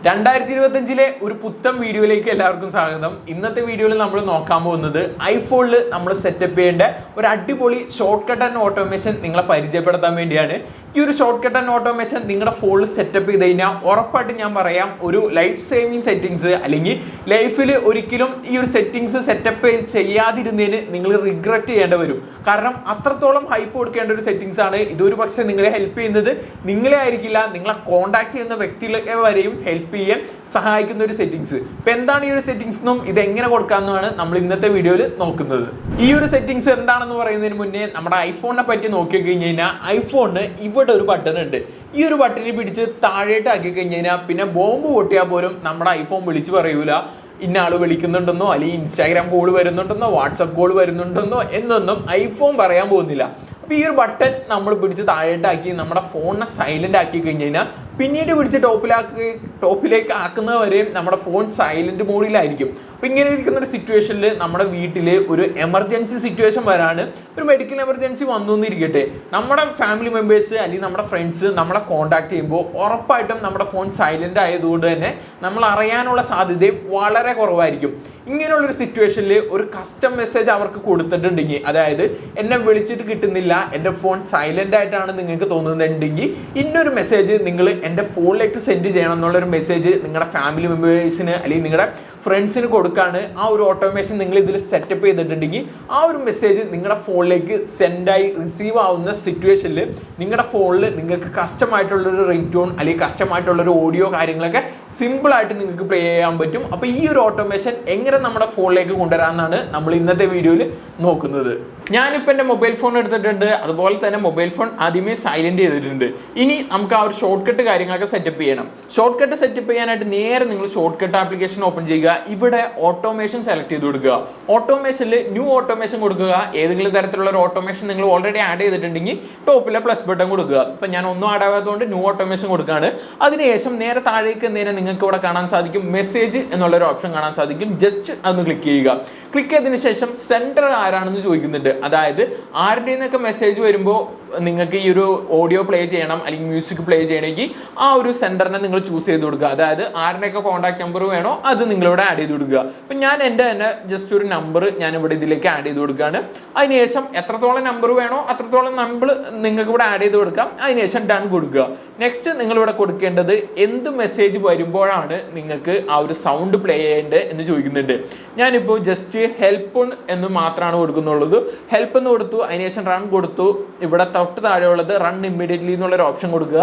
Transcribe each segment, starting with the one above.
2025 ഒരു പുത്തൻ വീഡിയോയിലേക്ക് എല്ലാവർക്കും സ്വാഗതം. ഇന്നത്തെ വീഡിയോയിൽ നമ്മൾ നോക്കാൻ പോകുന്നത് ഐഫോണിൽ നമ്മൾ സെറ്റപ്പ് ചെയ്യേണ്ട ഒരു അടിപൊളി ഷോർട്ട് കട്ട് ആൻഡ് ഓട്ടോമേഷൻ നിങ്ങളെ പരിചയപ്പെടുത്താൻ വേണ്ടിയാണ്. ഈ ഒരു ഷോർട്ട് കട്ട് ആൻഡ് ഓട്ടോമേഷൻ നിങ്ങളുടെ ഫോണിൽ സെറ്റപ്പ് ചെയ്ത് കഴിഞ്ഞാൽ ഉറപ്പായിട്ട് ഞാൻ പറയാം, ഒരു ലൈഫ് സേവിങ് സെറ്റിങ്സ് അല്ലെങ്കിൽ ലൈഫിൽ ഒരിക്കലും ഈ ഒരു സെറ്റിങ്സ് സെറ്റപ്പ് ചെയ്യാതിരുന്നതിന് നിങ്ങൾ റിഗ്രറ്റ് ചെയ്യേണ്ടി വരും. കാരണം അത്രത്തോളം ഹൈപ്പ് കൊടുക്കേണ്ട ഒരു സെറ്റിങ്സ് ആണ്. ഇതൊരു പക്ഷേ നിങ്ങളെ ഹെൽപ്പ് ചെയ്യുന്നത് നിങ്ങളെ ആയിരിക്കില്ല, നിങ്ങളെ കോൺടാക്ട് ചെയ്യുന്ന വ്യക്തികളെ വരെയും ഹെൽപ്പ് ചെയ്യാൻ സഹായിക്കുന്ന ഒരു സെറ്റിങ്സ്. ഇപ്പൊ എന്താണ് ഈ ഒരു സെറ്റിങ്സ് എന്നും ഇത് എങ്ങനെ കൊടുക്കാമെന്നാണ് നമ്മൾ ഇന്നത്തെ വീഡിയോയിൽ നോക്കുന്നത്. ഈ ഒരു സെറ്റിങ്സ് എന്താണെന്ന് പറയുന്നതിന് മുന്നേ നമ്മുടെ ഐഫോണിനെ പറ്റി നോക്കി കഴിഞ്ഞാൽ ഐഫോണിന് ഇവിടെ ഒരു ബട്ടൺ ഉണ്ട്. ഈ ഒരു ബട്ടണിൽ പിടിച്ച് താഴേട്ട് ആക്കി കഴിഞ്ഞാൽ പിന്നെ ബോംബ് പൊട്ടിയാൽ പോലും നമ്മുടെ ഐഫോൺ വിളിച്ചു പറയൂല ഇന്ന ആൾ വിളിക്കുന്നുണ്ടെന്നോ അല്ലെങ്കിൽ ഇൻസ്റ്റാഗ്രാം കോൾ വരുന്നുണ്ടെന്നോ വാട്സപ്പ് കോൾ വരുന്നുണ്ടെന്നോ എന്നൊന്നും ഐഫോൺ പറയാൻ പോകുന്നില്ല. അപ്പോൾ ഈ ഒരു ബട്ടൺ നമ്മൾ പിടിച്ച് താഴേട്ടാക്കി നമ്മുടെ ഫോണിനെ സൈലന്റ് ആക്കി കഴിഞ്ഞാൽ പിന്നീട് പിടിച്ച് ടോപ്പിലേക്ക് ആക്കുന്നവരെയും നമ്മുടെ ഫോൺ സൈലന്റ് മോഡിലായിരിക്കും. അപ്പോൾ ഇങ്ങനെ ഇരിക്കുന്ന ഒരു സിറ്റുവേഷനിൽ നമ്മുടെ വീട്ടിൽ ഒരു എമർജൻസി സിറ്റുവേഷൻ വരാണ്, ഒരു മെഡിക്കൽ എമർജൻസി വന്നു എന്നിരിക്കട്ടെ, നമ്മുടെ ഫാമിലി മെമ്പേഴ്സ് അല്ലെങ്കിൽ നമ്മുടെ ഫ്രണ്ട്സ് നമ്മളെ കോൺടാക്ട് ചെയ്യുമ്പോൾ ഉറപ്പായിട്ടും നമ്മുടെ ഫോൺ സൈലന്റ് ആയതുകൊണ്ട് തന്നെ നമ്മൾ അറിയാനുള്ള സാധ്യതയും വളരെ കുറവായിരിക്കും. ഇങ്ങനെയുള്ളൊരു സിറ്റുവേഷനിൽ ഒരു കസ്റ്റം മെസ്സേജ് അവർക്ക് കൊടുത്തിട്ടുണ്ടെങ്കിൽ, അതായത് എന്നെ വിളിച്ചിട്ട് കിട്ടുന്നില്ല, എൻ്റെ ഫോൺ സൈലന്റ് ആയിട്ടാണ് നിങ്ങൾക്ക് തോന്നുന്നുണ്ടെങ്കിൽ ഇന്നൊരു മെസ്സേജ് നിങ്ങൾ എൻ്റെ ഫോണിലേക്ക് സെൻഡ് ചെയ്യണം എന്നുള്ളൊരു മെസ്സേജ് നിങ്ങളുടെ ഫാമിലി മെമ്പേഴ്സിന് അല്ലെങ്കിൽ നിങ്ങളുടെ ഫ്രണ്ട്സിന് കൊടുക്കാണ്. ആ ഒരു ഓട്ടോമേഷൻ നിങ്ങൾ ഇതിൽ സെറ്റപ്പ് ചെയ്തിട്ടുണ്ടെങ്കിൽ ആ ഒരു മെസ്സേജ് നിങ്ങളുടെ ഫോണിലേക്ക് സെൻഡായി റിസീവ് ആവുന്ന സിറ്റുവേഷനിൽ നിങ്ങളുടെ ഫോണിൽ നിങ്ങൾക്ക് കസ്റ്റമായിട്ടുള്ളൊരു റിംഗ് ടോൺ അല്ലെങ്കിൽ കസ്റ്റമായിട്ടുള്ളൊരു ഓഡിയോ കാര്യങ്ങളൊക്കെ സിമ്പിളായിട്ട് നിങ്ങൾക്ക് പ്ലേ ചെയ്യാൻ പറ്റും. അപ്പോൾ ഈ ഒരു ഓട്ടോമേഷൻ എങ്ങനെ നമ്മുടെ ഫോണിലേക്ക് കൊണ്ടുവരാമെന്നാണ് നമ്മൾ ഇന്നത്തെ വീഡിയോയിൽ നോക്കുന്നത്. ഞാനിപ്പോൾ എൻ്റെ മൊബൈൽ ഫോൺ എടുത്തിട്ടുണ്ട്, അതുപോലെ തന്നെ മൊബൈൽ ഫോൺ ആദ്യമേ സൈലന്റ് ചെയ്തിട്ടുണ്ട്. ഇനി നമുക്ക് ആ ഒരു ഷോർട്ട് കട്ട് കാര്യങ്ങളൊക്കെ സെറ്റപ്പ് ചെയ്യണം. ഷോർട്ട് കട്ട് സെറ്റപ്പ് ചെയ്യാനായിട്ട് നേരെ നിങ്ങൾ ഷോർട്ട് കട്ട് ആപ്ലിക്കേഷൻ ഓപ്പൺ ചെയ്യുക. ഇവിടെ ഓട്ടോമേഷൻ സെലക്ട് ചെയ്ത് കൊടുക്കുക. ഓട്ടോമേഷനിൽ ന്യൂ ഓട്ടോമേഷൻ കൊടുക്കുക. ഏതെങ്കിലും തരത്തിലുള്ള ഒരു ഓട്ടോമേഷൻ നിങ്ങൾ ഓൾറെഡി ആഡ് ചെയ്തിട്ടുണ്ടെങ്കിൽ ടോപ്പിലെ പ്ലസ് ബട്ടൺ കൊടുക്കുക. ഇപ്പം ഞാൻ ഒന്നും ആഡ് ആവാത്തതുകൊണ്ട് ന്യൂ ഓട്ടോമേഷൻ കൊടുക്കുകയാണ്. അതിനുശേഷം നേരെ താഴേക്ക് നേരെ നിങ്ങൾക്ക് ഇവിടെ കാണാൻ സാധിക്കും മെസ്സേജ് എന്നുള്ളൊരു ഓപ്ഷൻ കാണാൻ സാധിക്കും. ജസ്റ്റ് അതൊന്ന് ക്ലിക്ക് ചെയ്യുക. ക്ലിക്ക് ചെയ്തതിന് ശേഷം സെൻഡർ ആരാണെന്ന് ചോദിക്കുന്നുണ്ട്. അതായത് ആരുടെ നിന്നൊക്കെ മെസ്സേജ് വരുമ്പോൾ നിങ്ങൾക്ക് ഈ ഒരു ഓഡിയോ പ്ലേ ചെയ്യണം അല്ലെങ്കിൽ മ്യൂസിക് പ്ലേ ചെയ്യണമെങ്കിൽ ആ ഒരു സെൻഡറിനെ നിങ്ങൾ ചൂസ് ചെയ്ത് കൊടുക്കുക. അതായത് ആരുടെയൊക്കെ കോൺടാക്ട് നമ്പർ വേണോ അത് നിങ്ങളിവിടെ ആഡ് ചെയ്ത് കൊടുക്കുക. അപ്പം ഞാൻ എൻ്റെ തന്നെ ജസ്റ്റ് ഒരു നമ്പർ ഞാൻ ഇവിടെ ഇതിലേക്ക് ആഡ് ചെയ്ത് കൊടുക്കുകയാണ്. അതിനുശേഷം എത്രത്തോളം നമ്പർ വേണോ അത്രത്തോളം നമ്പർ നിങ്ങൾക്ക് ഇവിടെ ആഡ് ചെയ്ത് കൊടുക്കാം. അതിനുശേഷം ഡൺ കൊടുക്കുക. നെക്സ്റ്റ് നിങ്ങളിവിടെ കൊടുക്കേണ്ടത് എന്ത് മെസ്സേജ് വരുമ്പോഴാണ് നിങ്ങൾക്ക് ആ ഒരു സൗണ്ട് പ്ലേ ചെയ്യേണ്ടത് എന്ന് ചോദിക്കുന്നുണ്ട്. ഞാനിപ്പോൾ ജസ്റ്റ് ഹെൽപ്പ് എന്ന് മാത്രമാണ് കൊടുക്കുന്നുള്ളത്. ഹെൽപ്പ് എന്ന് കൊടുത്തു, അതിനുശേഷം റൺ കൊടുത്തു. ഇവിടെ തൊട്ട് താഴെയുള്ളത് റൺ ഇമ്മീഡിയറ്റ്ലി എന്നുള്ളൊരു ഓപ്ഷൻ കൊടുക്കുക.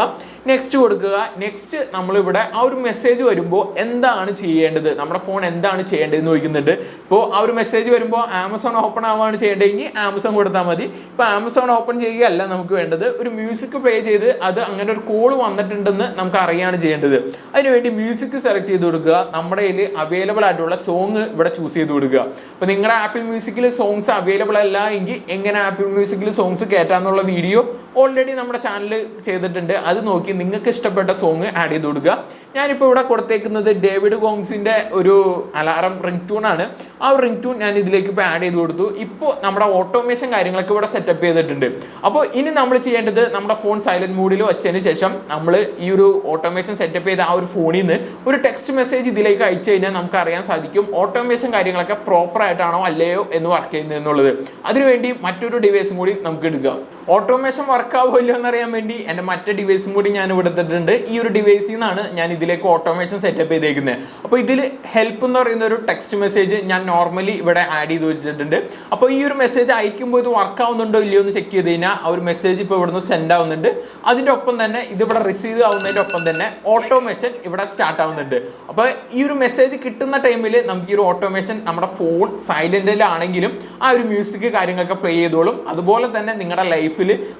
നെക്സ്റ്റ് കൊടുക്കുക. നെക്സ്റ്റ് നമ്മളിവിടെ ആ ഒരു മെസ്സേജ് വരുമ്പോൾ എന്താണ് ചെയ്യേണ്ടത്, നമ്മുടെ ഫോൺ എന്താണ് ചെയ്യേണ്ടതെന്ന് ചോദിക്കുന്നുണ്ട്. ഇപ്പോൾ ആ ഒരു മെസ്സേജ് വരുമ്പോൾ ആമസോൺ ഓപ്പൺ ആവുകയാണ് ചെയ്യേണ്ടതെങ്കിൽ ആമസോൺ കൊടുത്താൽ മതി. ഇപ്പോൾ ആമസോൺ ഓപ്പൺ ചെയ്യുകയല്ല നമുക്ക് വേണ്ടത്, ഒരു മ്യൂസിക് പ്ലേ ചെയ്ത് അത് അങ്ങനെ ഒരു കോൾ വന്നിട്ടുണ്ടെന്ന് നമുക്ക് അറിയാണ് ചെയ്യേണ്ടത്. അതിനുവേണ്ടി മ്യൂസിക് സെലക്ട് ചെയ്ത് കൊടുക്കുക. നമ്മുടെ കയ്യിൽ അവൈലബിൾ ആയിട്ടുള്ള സോങ് ഇവിടെ ചൂസ് ചെയ്ത് കൊടുക്കുക. അപ്പോൾ നിങ്ങളുടെ ആപ്പിൾ മ്യൂസിക്കിൽ സോങ്സ് അവൈലബിൾ അല്ല എങ്കിൽ എങ്ങനെ ആപ്പിൾ മ്യൂസിക്കിൽ സോങ്സ് കയറ്റാന്നുള്ള വീഡിയോ ഓൾറെഡി നമ്മുടെ ചാനലിൽ ചെയ്തിട്ടുണ്ട്. അത് നോക്കി നിങ്ങൾക്ക് ഇഷ്ടപ്പെട്ട സോങ് ആഡ് ചെയ്ത് കൊടുക്കുക. ഞാനിപ്പോൾ ഇവിടെ കൊടുത്തേക്കുന്നത് ഡേവിഡ് ഗോങ്സിൻ്റെ ഒരു അലാറം റിംഗ് ട്യൂൺ ആണ്. ആ ഒരു റിംഗ് ട്യൂൺ ഞാൻ ഇതിലേക്ക് ഇപ്പോൾ ആഡ് ചെയ്ത് കൊടുത്തു. ഇപ്പോൾ നമ്മുടെ ഓട്ടോമേഷൻ കാര്യങ്ങളൊക്കെ ഇവിടെ സെറ്റപ്പ് ചെയ്തിട്ടുണ്ട്. അപ്പോൾ ഇനി നമ്മൾ ചെയ്യേണ്ടത് നമ്മുടെ ഫോൺ സൈലന്റ് മോഡിൽ വെച്ചതിന് ശേഷം നമ്മൾ ഈ ഒരു ഓട്ടോമേഷൻ സെറ്റപ്പ് ചെയ്ത ആ ഒരു ഫോണിൽ നിന്ന് ഒരു ടെക്സ്റ്റ് മെസ്സേജ് ഇതിലേക്ക് അയച്ചു കഴിഞ്ഞാൽ നമുക്ക് അറിയാൻ സാധിക്കും ഓട്ടോമേഷൻ കാര്യങ്ങളൊക്കെ പ്രോപ്പർ ആയിട്ടാണോ അല്ലയോ എന്ന് വർക്ക് ചെയ്യുന്നത് എന്നുള്ളത്. അതിനുവേണ്ടി മറ്റൊരു ഡിവൈസും കൂടി നമുക്ക് എടുക്കാം. ഓട്ടോമേഷൻ വർക്ക് ആവുമല്ലോ എന്നറിയാൻ വേണ്ടി എൻ്റെ മറ്റേ ഡിവൈസും കൂടി ഞാൻ ഇവിടെ എടുത്തിട്ടുണ്ട്. ഈ ഒരു ഡിവൈസിൽ നിന്നാണ് ഞാൻ ഇതിലേക്ക് ഓട്ടോമേഷൻ സെറ്റപ്പ് ചെയ്തേക്കുന്നത്. അപ്പോൾ ഇതിൽ ഹെൽപ്പ് എന്ന് പറയുന്ന ഒരു ടെക്സ്റ്റ് മെസ്സേജ് ഞാൻ നോർമലി ഇവിടെ ആഡ് ചെയ്ത് വെച്ചിട്ടുണ്ട്. അപ്പോൾ ഈ ഒരു മെസ്സേജ് അയക്കുമ്പോൾ ഇത് വർക്ക് ആവുന്നുണ്ടോ ഇല്ലയോ എന്ന് ചെക്ക് ചെയ്ത് കഴിഞ്ഞാൽ ആ ഒരു മെസ്സേജ് ഇപ്പോൾ ഇവിടുന്ന് സെൻഡ് ആവുന്നുണ്ട്. അതിൻ്റെ ഒപ്പം തന്നെ ഇതിവിടെ റിസീവ് ആവുന്നതിൻ്റെ ഒപ്പം തന്നെ ഓട്ടോമേഷൻ ഇവിടെ സ്റ്റാർട്ട് ആവുന്നുണ്ട്. അപ്പോൾ ഈ ഒരു മെസ്സേജ് കിട്ടുന്ന ടൈമിൽ നമുക്ക് ഈ ഒരു ഓട്ടോമേഷൻ നമ്മുടെ ഫോൺ സൈലന്റിലാണെങ്കിലും ആ ഒരു മ്യൂസിക് കാര്യങ്ങളൊക്കെ പ്ലേ ചെയ്തോളും. അതുപോലെ തന്നെ നിങ്ങളുടെ ലൈഫിൽ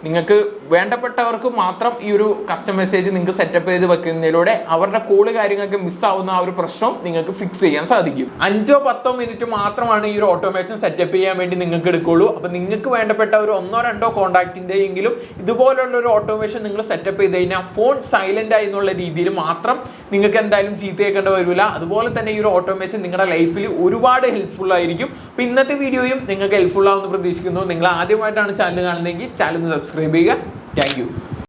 നിങ്ങൾക്ക് വേണ്ടപ്പെട്ടവർക്ക് മാത്രം ഈ ഒരു കസ്റ്റം മെസ്സേജ് നിങ്ങൾക്ക് സെറ്റപ്പ് ചെയ്ത് വെക്കുന്നതിലൂടെ അവരുടെ കോള് കാര്യങ്ങൾക്ക് മിസ്സാവുന്ന ആ ഒരു പ്രശ്നം നിങ്ങൾക്ക് ഫിക്സ് ചെയ്യാൻ സാധിക്കും. 5-10 മിനിറ്റ് മാത്രമാണ് ഈ ഒരു ഓട്ടോമേഷൻ സെറ്റപ്പ് ചെയ്യാൻ വേണ്ടി നിങ്ങൾക്ക് എടുക്കുള്ളൂ. അപ്പോൾ നിങ്ങൾക്ക് വേണ്ടപ്പെട്ട ഒരു 1-2 കോൺടാക്റ്റിൻ്റെ എങ്കിലും ഇതുപോലുള്ള ഒരു ഓട്ടോമേഷൻ നിങ്ങൾ സെറ്റപ്പ് ചെയ്ത് കഴിഞ്ഞാൽ ഫോൺ സൈലന്റ് ആയി എന്നുള്ള രീതിയിൽ മാത്രം നിങ്ങൾക്ക് എന്തായാലും ചീത്തയേക്കേണ്ടി വരില്ല. അതുപോലെ തന്നെ ഈ ഒരു ഓട്ടോമേഷൻ നിങ്ങളുടെ ലൈഫിൽ ഒരുപാട് ഹെൽപ്ഫുൾ ആയിരിക്കും. അപ്പോൾ ഇന്നത്തെ വീഡിയോയും നിങ്ങൾക്ക് ഹെൽപ്ഫുൾ ആവുമെന്ന് പ്രതീക്ഷിക്കുന്നു. നിങ്ങൾ ആദ്യമായിട്ടാണ് ചാനൽ കാണുന്നതെങ്കിൽ ചാനൽ ഒന്ന് സബ്സ്ക്രൈബ് ചെയ്യുക. Thank you.